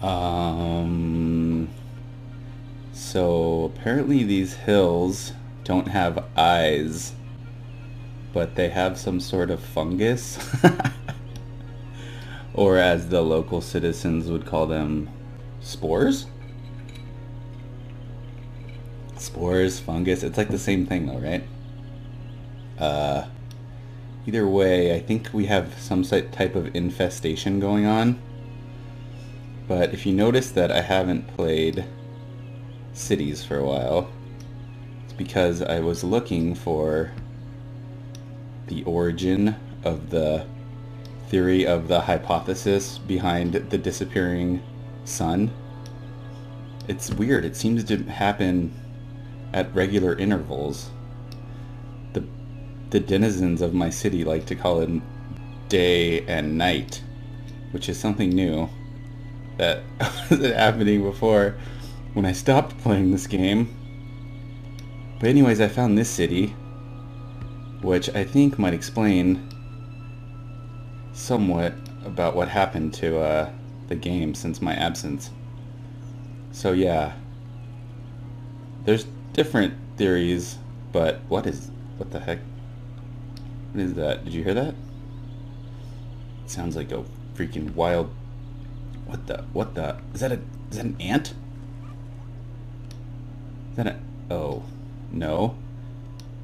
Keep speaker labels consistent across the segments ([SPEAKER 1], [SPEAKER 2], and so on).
[SPEAKER 1] Um, so apparently these hills don't have eyes, but they have some sort of fungus, or as the local citizens would call them, spores? Spores, fungus, it's like the same thing though, right? Uh, Either way, I think we have some type of infestation going on. But if you notice that I haven't played Cities for a while, it's because I was looking for the origin of the theory of the hypothesis behind the disappearing sun. It's weird. It seems to happen at regular intervals. The denizens of my city like to call it day and night, which is something new that wasn't happening before when I stopped playing this game. But anyways, I found this city, which I think might explain somewhat about what happened to the game since my absence. So yeah, there's different theories, but what the heck? What is that? Did you hear that? It sounds like a freaking wild... What the? Is that an ant? Is that oh, no.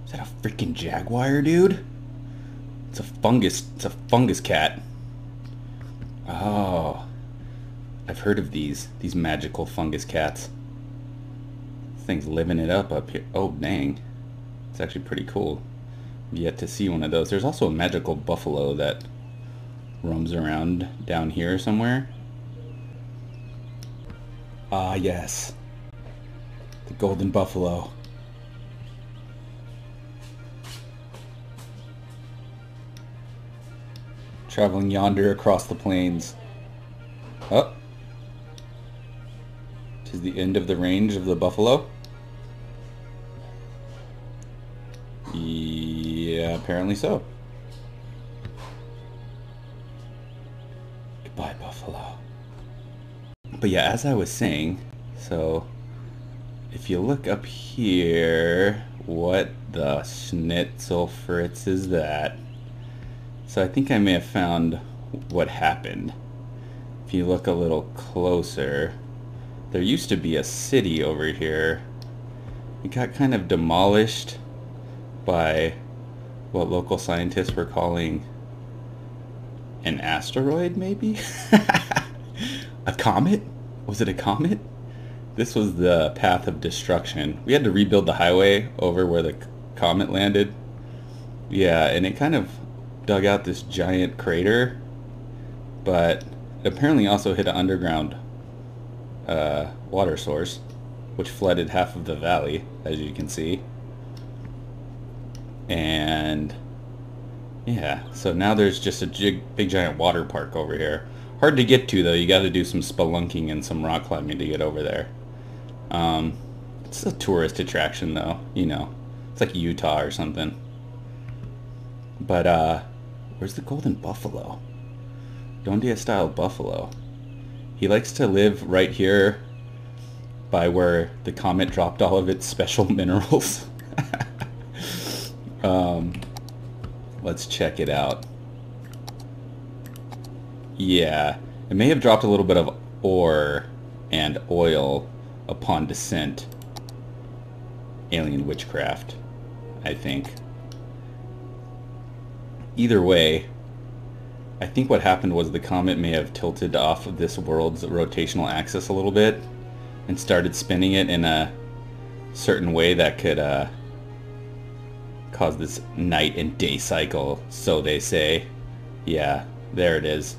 [SPEAKER 1] Is that a freaking jaguar, dude? It's a fungus cat. Oh. I've heard of these magical fungus cats. This thing's living it up here. Oh, dang. It's actually pretty cool. Yet to see one of those. There's also a magical buffalo that roams around down here somewhere. Ah, yes. The golden buffalo. Traveling yonder across the plains. Oh. 'Tis the end of the range of the buffalo. Yeah, apparently so. Goodbye, buffalo. But yeah, as I was saying, so if you look up here, what the schnitzel fritz is that? So I think I may have found what happened. If you look a little closer, there used to be a city over here. It got kind of demolished by what local scientists were calling an asteroid, maybe? A comet? Was it a comet? This was the path of destruction. We had to rebuild the highway over where the comet landed. Yeah, and it kind of dug out this giant crater, but it apparently also hit an underground water source, which flooded half of the valley, as you can see. And yeah, so now there's just a big giant water park over here. Hard to get to though. You got to do some spelunking and some rock climbing to get over there. It's a tourist attraction though, you know. It's like Utah or something. But where's the golden buffalo? Donde style buffalo. He likes to live right here by where the comet dropped all of its special minerals. Let's check it out. Yeah, it may have dropped a little bit of ore and oil upon descent. Alien witchcraft, I think. Either way, I think what happened was the comet may have tilted off of this world's rotational axis a little bit and started spinning it in a certain way that could cause this night and day cycle, so they say. Yeah, there it is.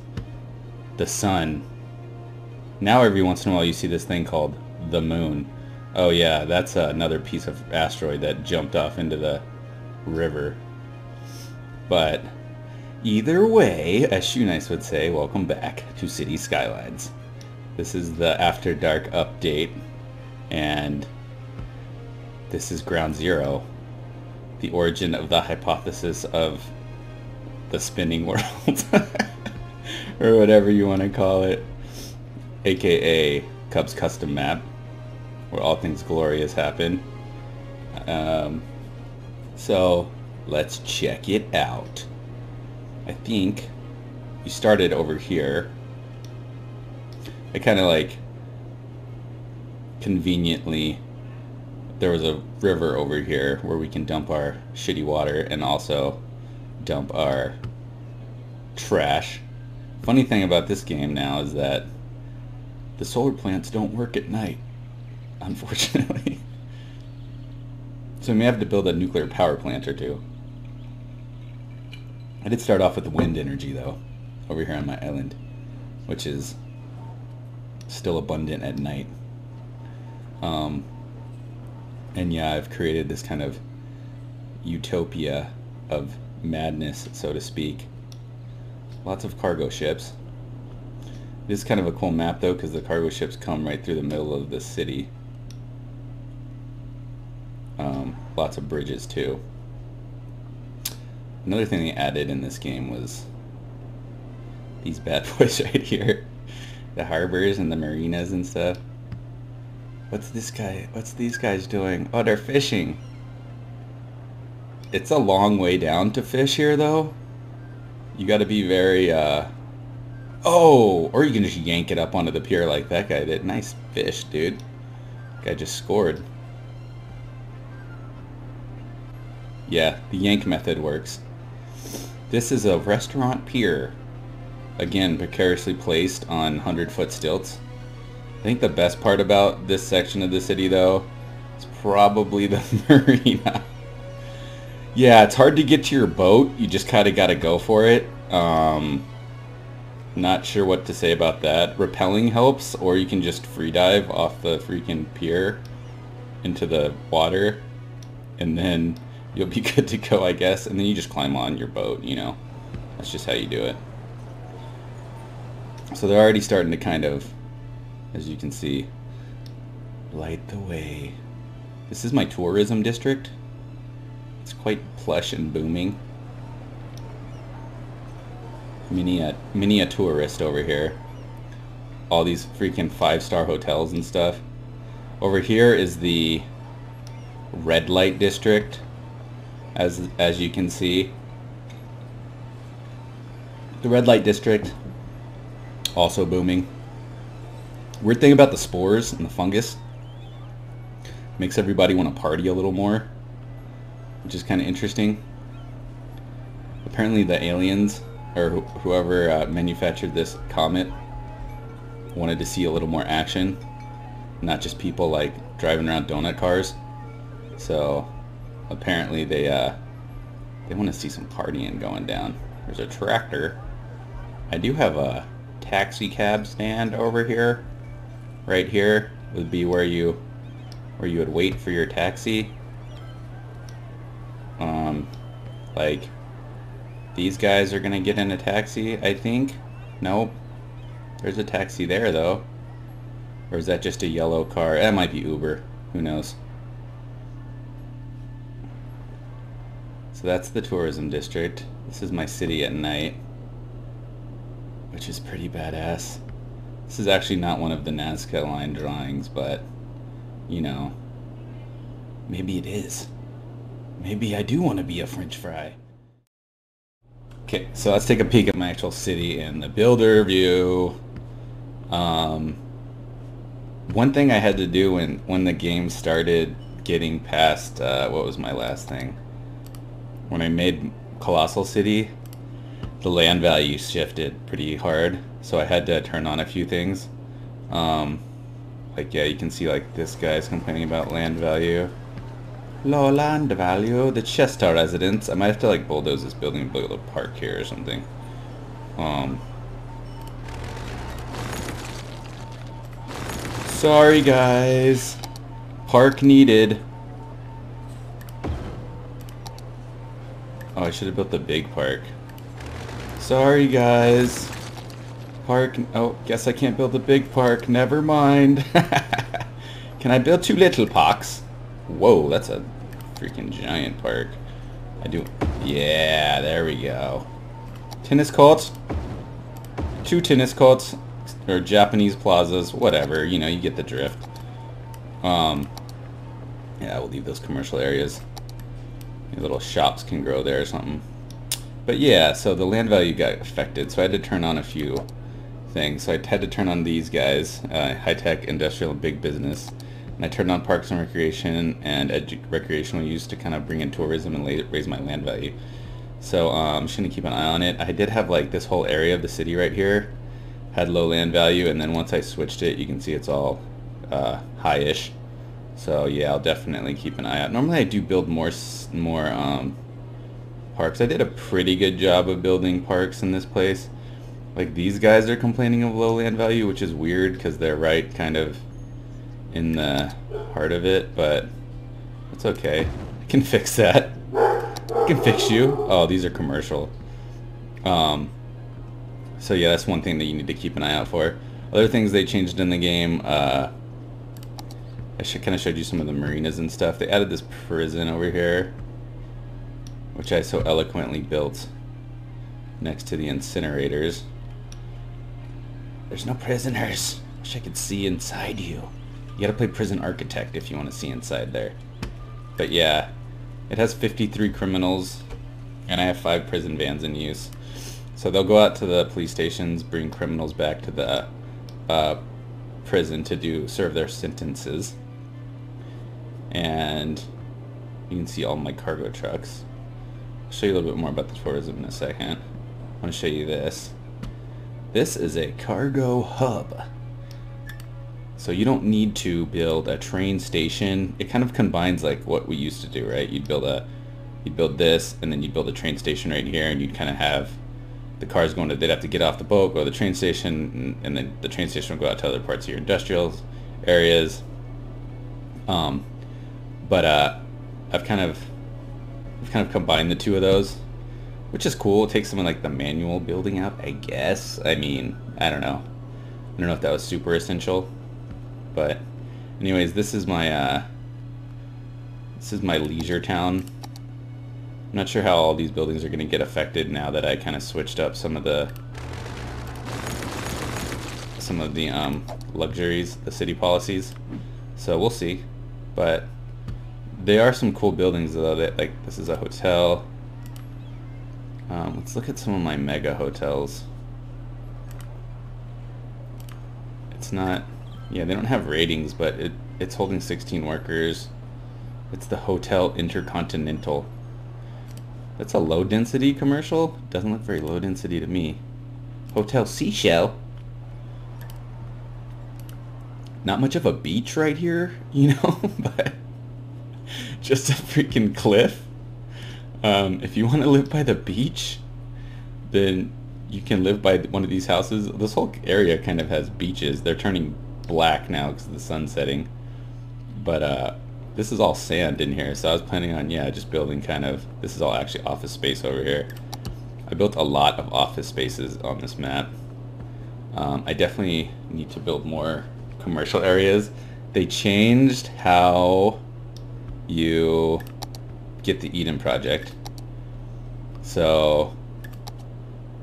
[SPEAKER 1] The sun. Now every once in a while you see this thing called the moon. Oh yeah, that's another piece of asteroid that jumped off into the river. But either way, as Shoenice would say, welcome back to City Skylines. This is the After Dark update, and this is Ground Zero, the origin of the hypothesis of the spinning world, or whatever you want to call it. aka Cubs custom map, where all things glorious happen. So let's check it out. I think you started over here. I kind of like conveniently, there was a river over here where we can dump our shitty water and also dump our trash. Funny thing about this game now is that the solar plants don't work at night, unfortunately. So we may have to build a nuclear power plant or two. I did start off with the wind energy though, over here on my island, which is still abundant at night. And yeah, I've created this kind of utopia of madness, so to speak. Lots of cargo ships. It is kind of a cool map though, because the cargo ships come right through the middle of the city. Lots of bridges too. Another thing they added in this game was these bad boys right here. The harbors and the marinas and stuff. What's this guy? What's these guys doing? Oh, they're fishing. It's a long way down to fish here though. You gotta be very, oh, or you can just yank it up onto the pier like that guy did. Nice fish, dude. Guy just scored. Yeah, the yank method works. This is a restaurant pier. Again, precariously placed on 100-foot stilts. I think the best part about this section of the city, though, is probably the marina. Yeah, it's hard to get to your boat. You just kind of got to go for it. Not sure what to say about that. Rappelling helps, or you can just free dive off the freaking pier into the water, and then you'll be good to go, I guess. And then you just climb on your boat, you know. That's just how you do it. So they're already starting to kind of, as you can see, light the way. This is my tourism district. It's quite plush and booming. Mini a tourist over here. All these freaking 5-star hotels and stuff. Over here is the red light district, as you can see. The red light district, also booming. Weird thing about the spores and the fungus, makes everybody want to party a little more, which is kind of interesting. Apparently the aliens, or whoever manufactured this comet, wanted to see a little more action, not just people like driving around donut cars. So apparently they want to see some partying going down. There's a tractor. I do have a taxi cab stand over here. Right here would be where you would wait for your taxi. Like these guys are gonna get in a taxi, I think. Nope. There's a taxi there though. Or is that just a yellow car? That might be Uber. Who knows? So that's the tourism district. This is my city at night, which is pretty badass. This is actually not one of the Nazca line drawings, but, you know, maybe it is. Maybe I do want to be a French fry. Okay, so let's take a peek at my actual city in the builder view. One thing I had to do when the game started getting past, what was my last thing? When I made Colossal City, the land value shifted pretty hard, so I had to turn on a few things. Like, yeah, you can see like this guy's complaining about land value. Low land value, the Chester residence. I might have to like bulldoze this building and build a park here or something. Sorry guys, park needed. Oh, I should have built the big park. Sorry guys. Park, oh, guess I can't build the big park, never mind. Can I build 2 little parks? Whoa, that's a freaking giant park. I do, yeah, there we go. Tennis courts. 2 tennis courts, or Japanese plazas, whatever, you know, you get the drift. Yeah, we'll leave those commercial areas. Your little shops can grow there or something. But yeah, so the land value got affected, so I had to turn on a few things. So I had to turn on these guys, high-tech, industrial, and big business. And I turned on parks and recreation and recreational use to kind of bring in tourism and raise my land value. So I'm just going to keep an eye on it. I did have like this whole area of the city right here had low land value, and then once I switched it, you can see it's all high-ish. So yeah, I'll definitely keep an eye out. Normally I do build more parks. I did a pretty good job of building parks in this place. Like these guys are complaining of low land value, which is weird because they're right kind of in the heart of it, but it's okay. I can fix that. I can fix you. Oh, these are commercial. So yeah, that's one thing that you need to keep an eye out for. Other things they changed in the game, I kind of showed you some of the marinas and stuff. They added this prison over here, which I so eloquently built next to the incinerators. There's no prisoners. Wish I could see inside you. You gotta play Prison Architect if you want to see inside there. But yeah, it has 53 criminals, and I have 5 prison vans in use. So they'll go out to the police stations, bring criminals back to the prison to serve their sentences. And you can see all my cargo trucks. I'll show you a little bit more about the tourism in a second. I want to show you this. This is a cargo hub. So you don't need to build a train station. It kind of combines like what we used to do, right? You'd build this, and then you'd build a train station right here, and you'd kind of have the cars going to, they'd have to get off the boat, go to the train station, and then the train station would go out to other parts of your industrial areas. But I've kind of combined the two of those, which is cool. It takes some of like the manual building out, I guess. I mean, I don't know if that was super essential, but anyways, this is my leisure town. I'm not sure how all these buildings are going to get affected now that I kind of switched up some of the luxuries, the city policies. So we'll see. But there are some cool buildings though. That, like, this is a hotel. Let's look at some of my mega hotels. It's not, yeah, they don't have ratings, but it's holding 16 workers. It's the Hotel Intercontinental. That's a low density commercial. Doesn't look very low density to me. Hotel Seashell. Not much of a beach right here, you know, but just a freaking cliff. If you want to live by the beach, then you can live by one of these houses. This whole area kind of has beaches. They're turning black now because of the sun setting. But this is all sand in here, so I was planning on, yeah, just building kind of, this is all actually office space over here. I built a lot of office spaces on this map. I definitely need to build more commercial areas. They changed how you get the Eden project. So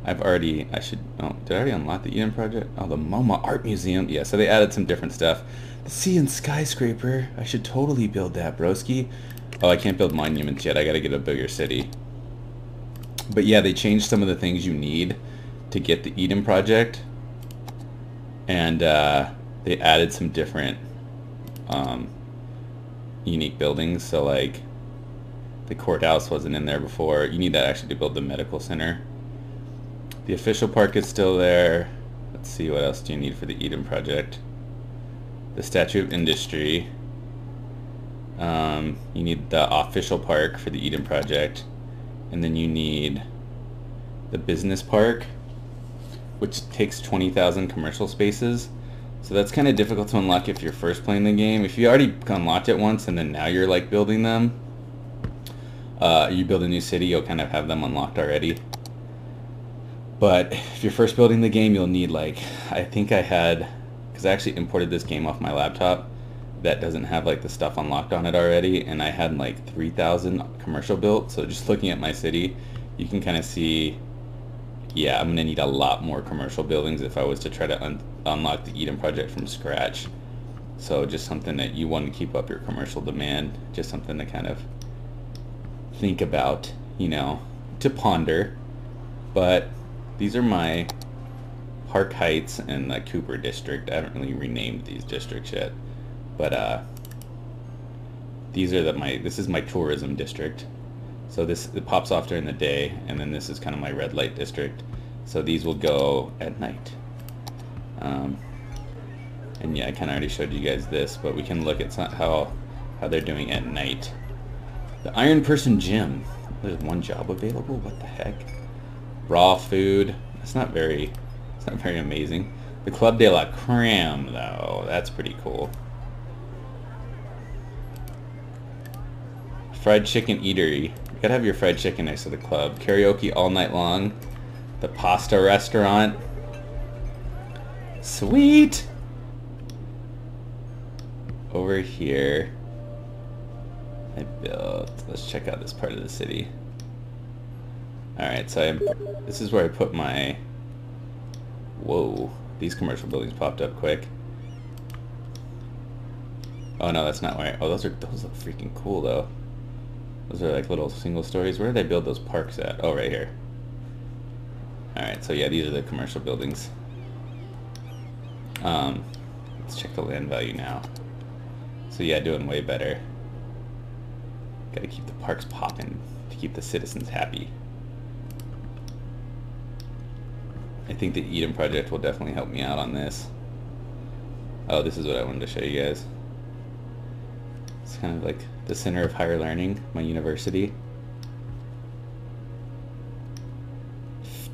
[SPEAKER 1] did I already unlock the Eden project? Oh, the MoMA Art Museum. Yeah, so they added some different stuff. The Sea and Skyscraper. I should totally build that, broski. Oh, I can't build monuments yet. I gotta get a bigger city. But yeah, they changed some of the things you need to get the Eden project. And they added some different unique buildings. So like the courthouse wasn't in there before. You need that actually to build the medical center. The official park is still there. Let's see, what else do you need for the Eden project? The Statue of Industry. You need the official park for the Eden project. And then you need the business park, which takes 20,000 commercial spaces. So that's kind of difficult to unlock if you're first playing the game. If you already unlocked it once and then now you're like building them, you build a new city, you'll kind of have them unlocked already. But if you're first building the game, you'll need like, I think I had, because I actually imported this game off my laptop that doesn't have like the stuff unlocked on it already, and I had like 3,000 commercial built. So just looking at my city, you can kind of see, yeah, I'm gonna need a lot more commercial buildings if I was to try to unlock the Eden project from scratch. So just something that you want to keep up your commercial demand. Just something to kind of think about, you know, to ponder. But these are my Park Heights and the Cooper district. I haven't really renamed these districts yet, but these are this is my tourism district. So it pops off during the day, and then this is kind of my red light district. So these will go at night. And yeah, I kind of already showed you guys this, but we can look at how they're doing at night. The Iron Person Gym. There's one job available. What the heck? Raw food. It's not very amazing. The Club de la Creme, though, that's pretty cool. Fried chicken eatery. You gotta have your fried chicken next to the club. Karaoke all night long. The pasta restaurant. Sweet! Over here, I built, let's check out this part of the city. Alright, so this is where I put my, whoa, these commercial buildings popped up quick. Oh no, that's not where those look freaking cool though. Those are like little single stories. Where did I build those parks at? Oh, right here. Alright, so yeah, these are the commercial buildings. Let's check the land value now. So yeah, doing way better. Gotta keep the parks popping to keep the citizens happy. I think the Eden project will definitely help me out on this. Oh, this is what I wanted to show you guys. It's kind of like the center of higher learning, my university.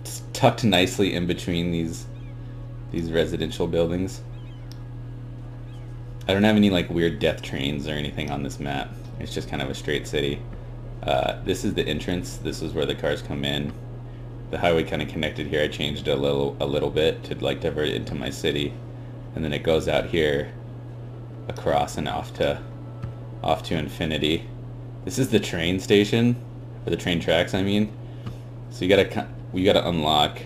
[SPEAKER 1] It's tucked nicely in between these residential buildings. I don't have any like weird death trains or anything on this map. It's just kind of a straight city. This is the entrance. This is where the cars come in. The highway kind of connected here. I changed it a little bit to like divert it into my city, and then it goes out here, across and off to infinity. This is the train station, or the train tracks, I mean. So you gotta unlock.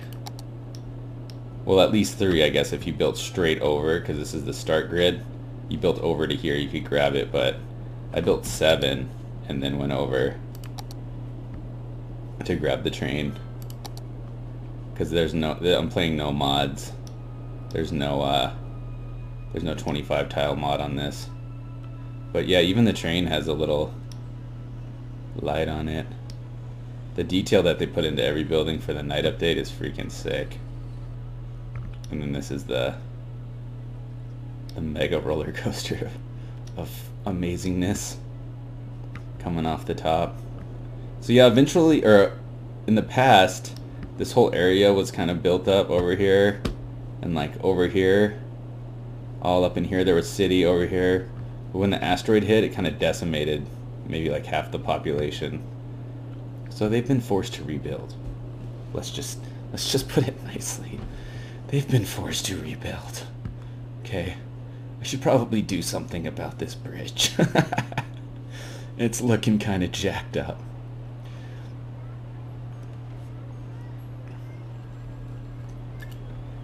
[SPEAKER 1] Well, at least 3, I guess, if you built straight over, because this is the start grid. You built over to here, you could grab it, but I built 7 and then went over to grab the train. Because I'm playing no mods. There's no 25 tile mod on this. But yeah, even the train has a little light on it. The detail that they put into every building for the night update is freaking sick. And then this is the mega roller coaster of amazingness coming off the top. So yeah, eventually, or in the past, this whole area was kind of built up over here, and like over here, all up in here there was city over here. But when the asteroid hit, it kind of decimated maybe like half the population. So they've been forced to rebuild. Let's just put it nicely. They've been forced to rebuild. Okay. I should probably do something about this bridge. It's looking kind of jacked up.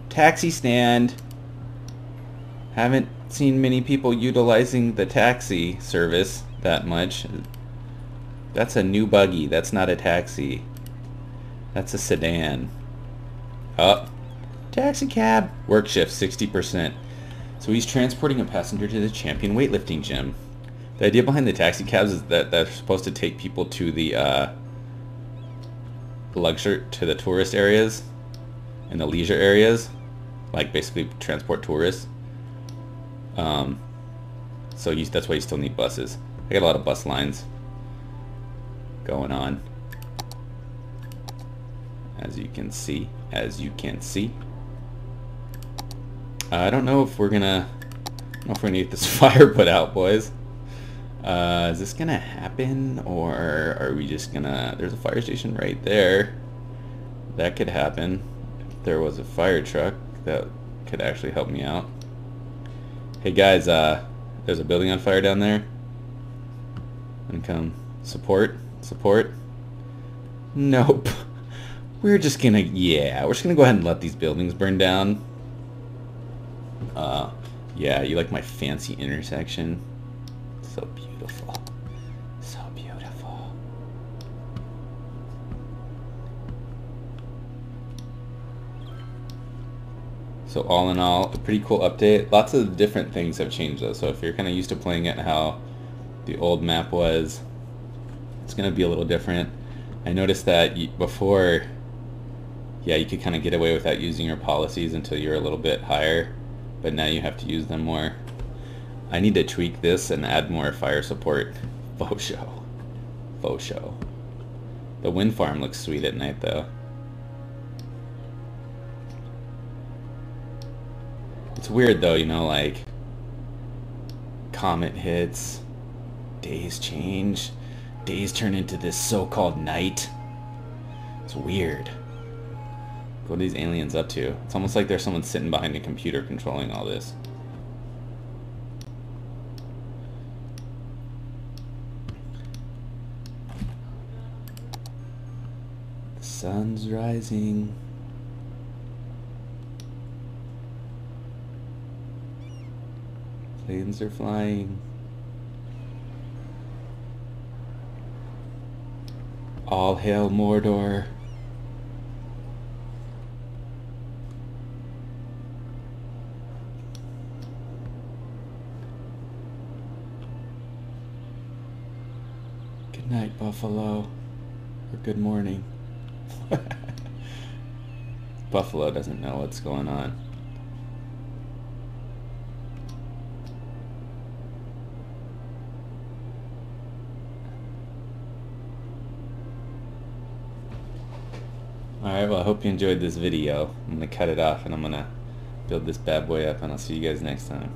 [SPEAKER 1] Taxi stand. Haven't seen many people utilizing the taxi service that much. That's a new buggy. That's not a taxi. That's a sedan. Oh. Taxi cab. Work shift 60%. So he's transporting a passenger to the Champion weightlifting gym. The idea behind the taxi cabs is that they're supposed to take people to the tourist areas and the leisure areas, like basically transport tourists. So that's why you still need buses. I got a lot of bus lines going on, as you can see. I don't know if we're gonna get this fire put out, boys. Is this gonna happen, or are we just gonna... There's a fire station right there. That could happen. If there was a fire truck, that could actually help me out. Hey guys, there's a building on fire down there. And come support. Nope. We're just gonna go ahead and let these buildings burn down. Yeah, you like my fancy intersection? So beautiful. So beautiful. So all in all, a pretty cool update. Lots of different things have changed though. So if you're kind of used to playing it how the old map was, it's going to be a little different. I noticed that before, yeah, you could kind of get away without using your policies until you're a little bit higher, but now you have to use them more. I need to tweak this and add more fire support. Faux show. Faux show. The wind farm looks sweet at night though. It's weird though, you know, like comet hits, days change, days turn into this so-called night. It's weird. What are these aliens up to? It's almost like there's someone sitting behind a computer controlling all this. The sun's rising. Planes are flying. All hail Mordor. Good night, Buffalo. Or good morning. Buffalo doesn't know what's going on. Alright, well I hope you enjoyed this video. I'm going to cut it off and I'm going to build this bad boy up and I'll see you guys next time.